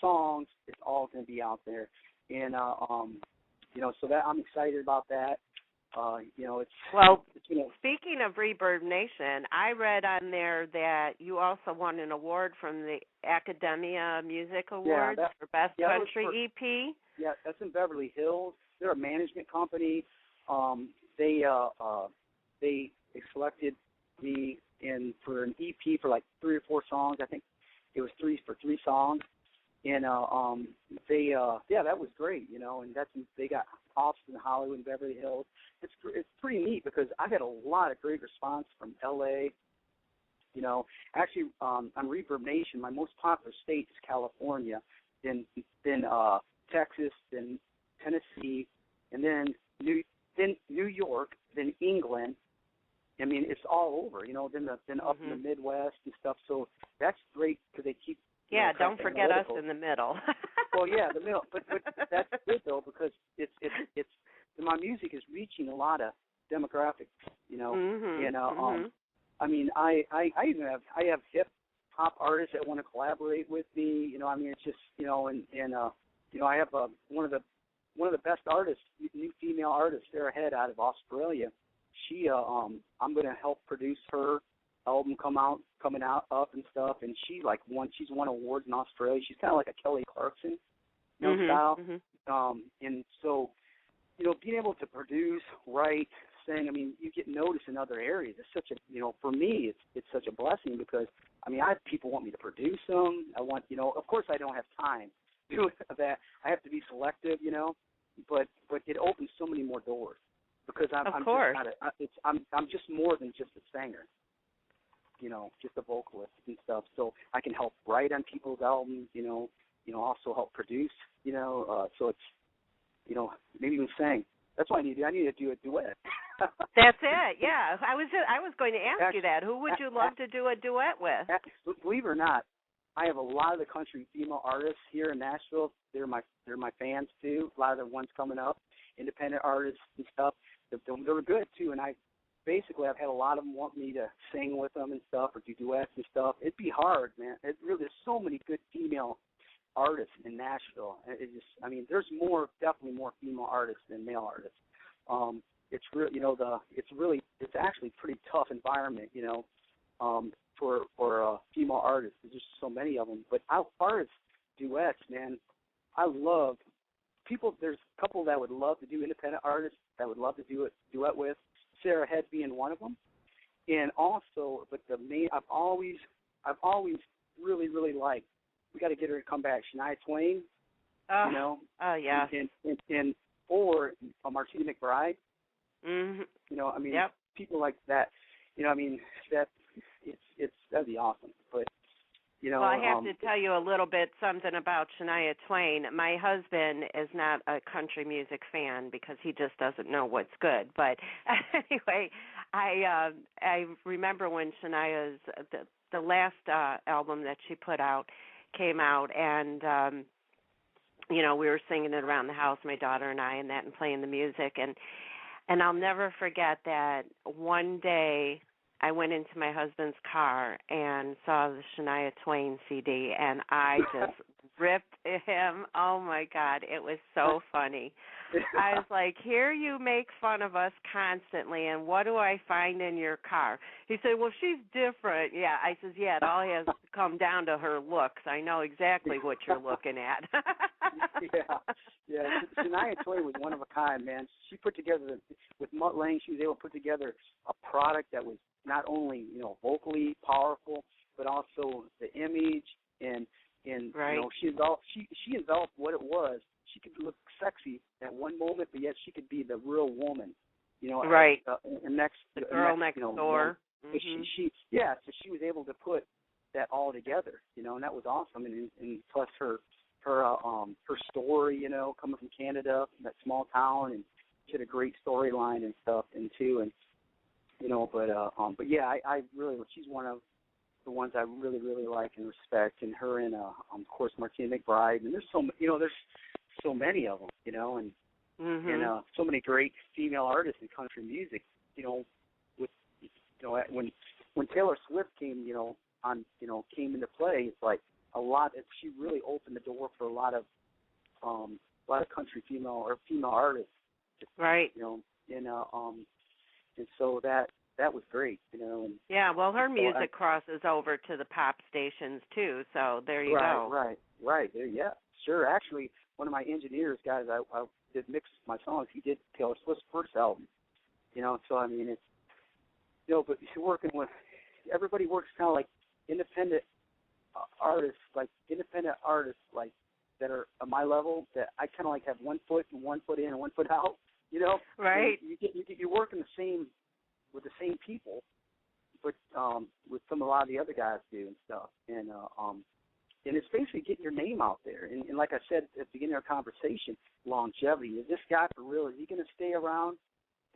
songs, it's all going to be out there. And, so that I'm excited about that. It's... Well, speaking of Reverb Nation, I read on there that you also won an award from the Academia Music Awards for Best Country EP. Yeah, that's in Beverly Hills. They're a management company. They selected me for an EP for like 3 or 4 songs. I think it was 3 songs. And that was great, and they got offices in Hollywood and Beverly Hills. It's pretty neat because I had a lot of great response from LA. Actually, on Reverb Nation, my most popular state is California, then Texas, then Tennessee, and then New York, then England. I mean, it's all over, then up in the Midwest and stuff. So that's great because they keep. Yeah, don't forget us in the middle. Well, yeah, the middle, but that's good though because it's my music is reaching a lot of demographics, I mean, I even have hip hop artists that want to collaborate with me, it's just, I have one of the best artists, new female artist, Sarah Head out of Australia. She, I'm going to help produce her album coming out up and stuff, and she's won awards in Australia. She's kind of like a Kelly Clarkson, style. And so, being able to produce, write, sing, I mean, you get noticed in other areas. It's such a, for me, it's such a blessing because, I mean, people want me to produce them. I want, of course I don't have time to do that. I have to be selective, but it opens so many more doors because I'm just more than just a singer. Just a vocalist and stuff. So I can help write on people's albums, also help produce, so it's, maybe even sing. That's what I need to do. I need to do a duet. That's it, yeah. I was going to ask you that. Who would you love to do a duet with? Believe it or not, I have a lot of the country female artists here in Nashville. They're my fans too. A lot of the ones coming up, independent artists and stuff. They're good too, and I've had a lot of them want me to sing with them and stuff or do duets and stuff. It'd be hard, man. There's so many good female artists in Nashville. There's definitely more female artists than male artists. It's actually a pretty tough environment, for female artists. There's just so many of them. But as far as duets, man, I love people. There's a couple that would love to do independent artists that would love to do a duet with. Sarah Head being one of them, and also, but I've always really, really liked. We got to get her to come back, Shania Twain. Oh yeah. And or Martina McBride. People like that. That'd be awesome. But well, I have to tell you a little bit something about Shania Twain. My husband is not a country music fan because he just doesn't know what's good. But anyway, I remember when Shania's the last album that she put out came out, and we were singing it around the house, my daughter and I, and playing the music, and I'll never forget that one day I went into my husband's car and saw the Shania Twain CD, and I just ripped him. Oh, my God. It was so funny. I was like, here you make fun of us constantly, and what do I find in your car? He said, well, she's different. Yeah. I says, yeah, it all has to come down to her looks. I know exactly what you're looking at. Yeah. Shania Twain was one of a kind, man. She put together, with Mutt Lange, she was able to put together a product that was not only, vocally powerful, but also the image and right. She enveloped what it was. She could look sexy at one moment, but yet she could be the real woman, right. The girl next door. So she was able to put that all together, and that was awesome. And plus her story, coming from Canada, that small town, and she had a great storyline and stuff, and but yeah, I really, she's one of the ones I really, really like and respect, and her and of course Martina McBride, and there's so many of them, and so many great female artists in country music, when Taylor Swift came into play, it's like, a lot. She really opened the door for a lot of country female artists. Right. And so that was great. And, yeah. Well, her music crosses over to the pop stations too. So there you go. Right. Yeah. Sure. Actually, one of my engineers, guys, I did mix my songs. He did Taylor Swift's first album. So I mean, it's but you're working with everybody works kind of like independent artists, like that are at my level. That I kind of like have 1 foot in and 1 foot out. Right. You work in with the same people, but with a lot of the other guys do and stuff, and it's basically getting your name out there. And like I said at the beginning of our conversation, longevity. Is this guy for real? Is he going to stay around?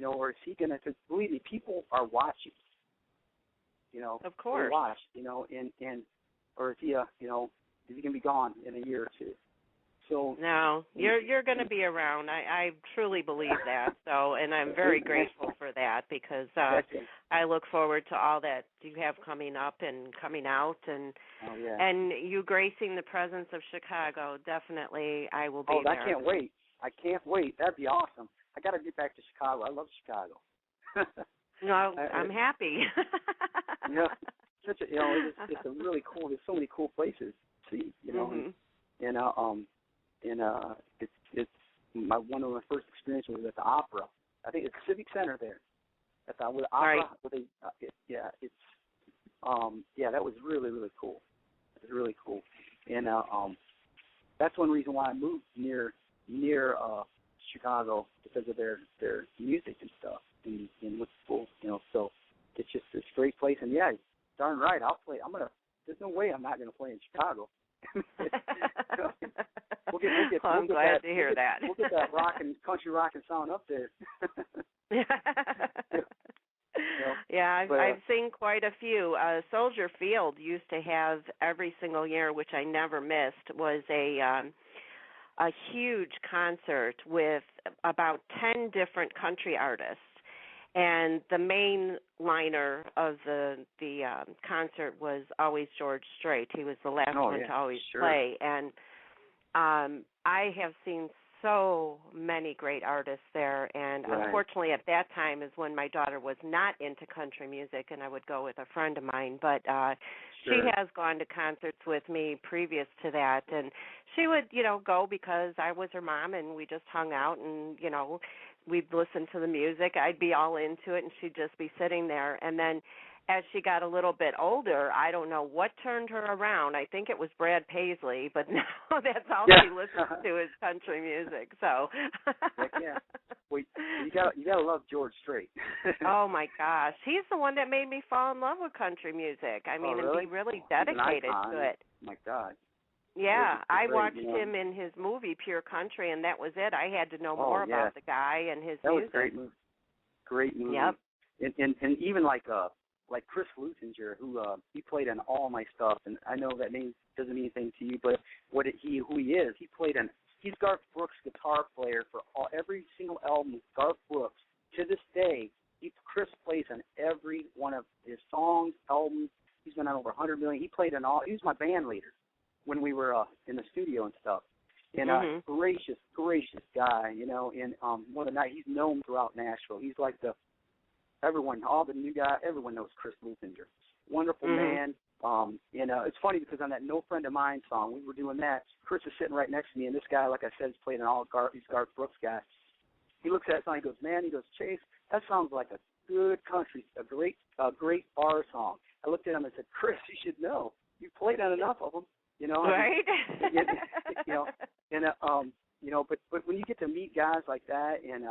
Or is he going to? Because believe me, people are watching. Of course. They watch. And or is he is he going to be gone in a year or two? So no, you're going to be around. I truly believe that. So, and I'm very grateful for that because I look forward to all that you have coming up and coming out, and and you gracing the presence of Chicago. Definitely, I will be there. I can't wait. That'd be awesome. I got to get back to Chicago. I love Chicago. No, I'm happy. Such a it's a really cool. There's so many cool places to see. Mm-hmm. And it's one of my first experiences was at the opera. I think it's Civic Center there. At the opera. Right. That was really, really cool. It was really cool. And that's one reason why I moved near Chicago, because of their music and stuff and what's cool. So it's just this great place. And yeah, darn right, I'll play. There's no way I'm not going to play in Chicago. I'm glad to hear that. We'll get that country rockin' sound up there. Yeah, I've seen quite a few. Soldier Field used to have every single year, which I never missed, was a huge concert with about 10 different country artists. And the main liner of the concert was always George Strait. He was the last one to always play. And I have seen so many great artists there. And unfortunately, at that time is when my daughter was not into country music, and I would go with a friend of mine. But she has gone to concerts with me previous to that. And she would, go because I was her mom, and we just hung out and, we'd listen to the music. I'd be all into it, and she'd just be sitting there. And then as she got a little bit older, I don't know what turned her around. I think it was Brad Paisley, but now that's all she listens to is country music. So, well, you gotta love George Strait. Oh my gosh, he's the one that made me fall in love with country music. I mean, and be really dedicated to it. Oh my God. Yeah, I watched him in his movie Pure Country, and that was it. I had to know more about the guy and his music. That was a great movie. Yep. And even like Chris Luthinger, who he played on all my stuff, and I know that name doesn't mean anything to you, but who he is, he's Garth Brooks' guitar player for every single album of Garth Brooks. To this day, Chris plays on every one of his songs, albums. He's been on over 100 million. He played on all. He was my band leader when we were in the studio and stuff. And gracious guy, and one of the night he's known throughout Nashville. He's like all the new guys, everyone knows Chris Luthinger. Wonderful man. It's funny because on that No Friend of Mine song, we were doing that. Chris is sitting right next to me, and this guy, like I said, is playing all these Garth Brooks guys. He looks at that song, he goes, Chase, that sounds like a good country, a great bar song. I looked at him and said, Chris, you should know. You played on enough of them. Right? But when you get to meet guys like that, and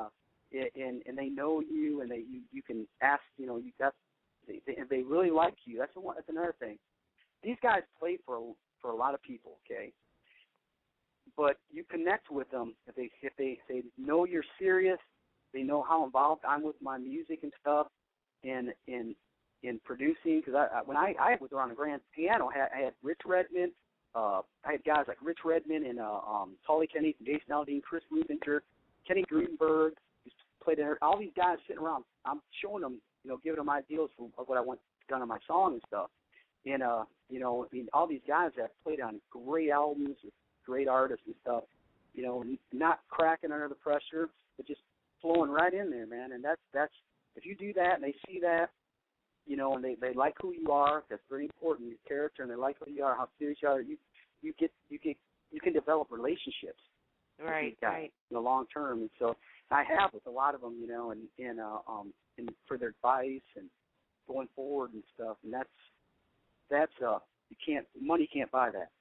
they know you, and you can ask, they really like you. That's another thing. These guys play for a lot of people, okay? But you connect with them if they know you're serious. They know how involved I'm with my music and stuff, and in producing. Because when I was on the grand piano, I had Rich Redmond. I had guys like Rich Redmond and Tully Kenny, Jason Aldean, Chris Luthinger, Kenny Greenberg. Played in all these guys sitting around. I'm showing them, giving them ideas of what I want done on my song and stuff. And I mean, all these guys have played on great albums with great artists and stuff. Not cracking under the pressure, but just flowing right in there, man. And that's if you do that and they see that, and they like who you are. That's very important, your character, and they like who you are, how serious you are. You can develop relationships. Right. In the long term, and so I have with a lot of them, and for their advice and going forward and stuff. And that's money can't buy that.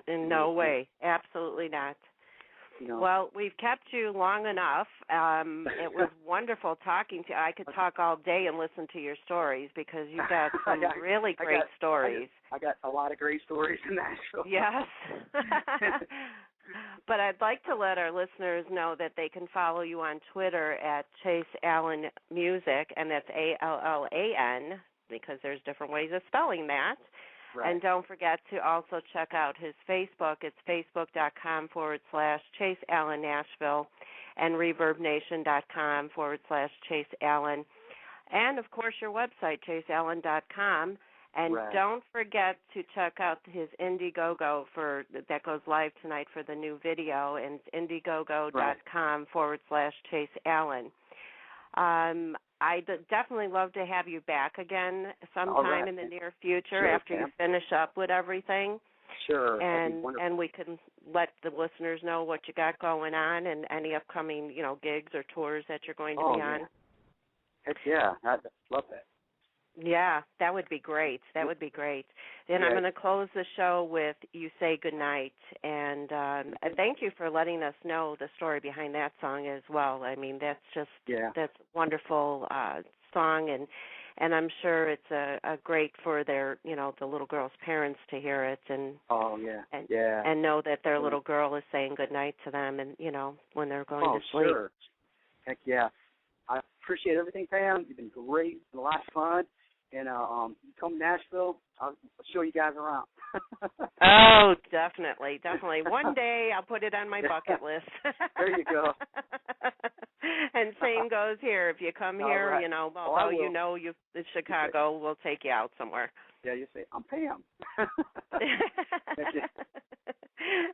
In no way, absolutely not. Well, we've kept you long enough. It was wonderful talking to you. I could talk all day and listen to your stories because you've got some really great stories. I got a lot of great stories in Nashville. Yes. But I'd like to let our listeners know that they can follow you on Twitter at Chase Allan Music, and that's ALLAN, because there's different ways of spelling that. Right. And don't forget to also check out his Facebook. It's facebook.com/Chase Allan Nashville and ReverbNation.com/Chase Allan. And, of course, your website, chaseallan.com. And don't forget to check out his Indiegogo that goes live tonight for the new video, and it's indiegogo.com/Chase Allan. I'd definitely love to have you back again sometime in the near future after you finish up with everything. Sure. And we can let the listeners know what you got going on and any upcoming, gigs or tours that you're going to be on. Heck yeah. I'd love that. Yeah, that would be great. Then I'm going to close the show with You Say Goodnight. And thank you for letting us know the story behind that song as well. I mean, that's just that's a wonderful song, and I'm sure it's a great for their, the little girl's parents to hear it and and know that their little girl is saying goodnight to them, and when they're going to sleep. Sure. Heck yeah. I appreciate everything, Pam. You've been great. It's been a lot of fun. And you come to Nashville, I'll show you guys around. Oh, definitely. One day I'll put it on my bucket list. There you go. And same goes here. If you come here, right. You're Chicago, we'll take you out somewhere. Yeah, you say, I'm Pam. All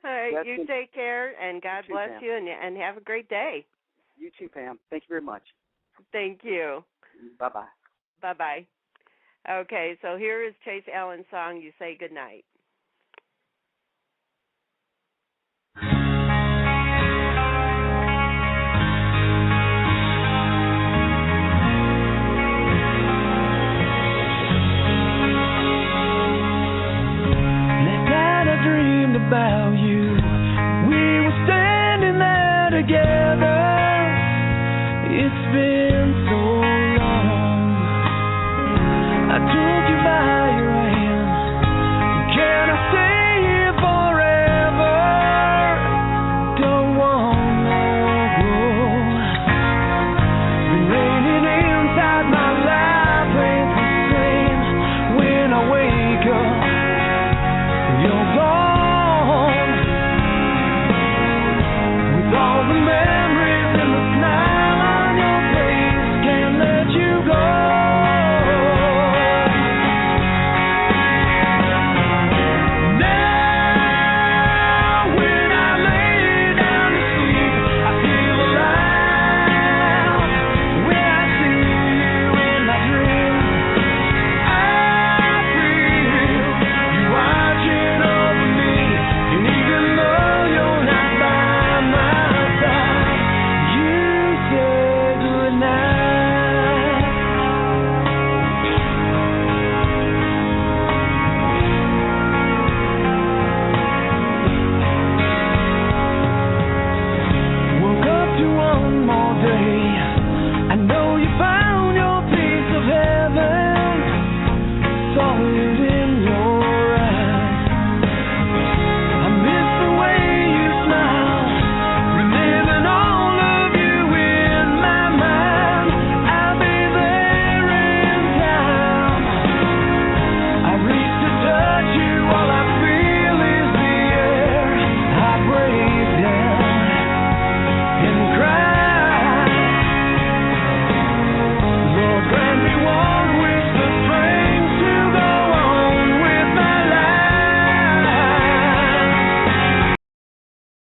right, you take care, and God bless you, and have a great day. You too, Pam. Thank you very much. Thank you. Bye-bye. Bye-bye. Okay, so here is Chase Allan's song, You Say Goodnight. That night I dreamed about you. We were standing there together. It's been so long. I took you by your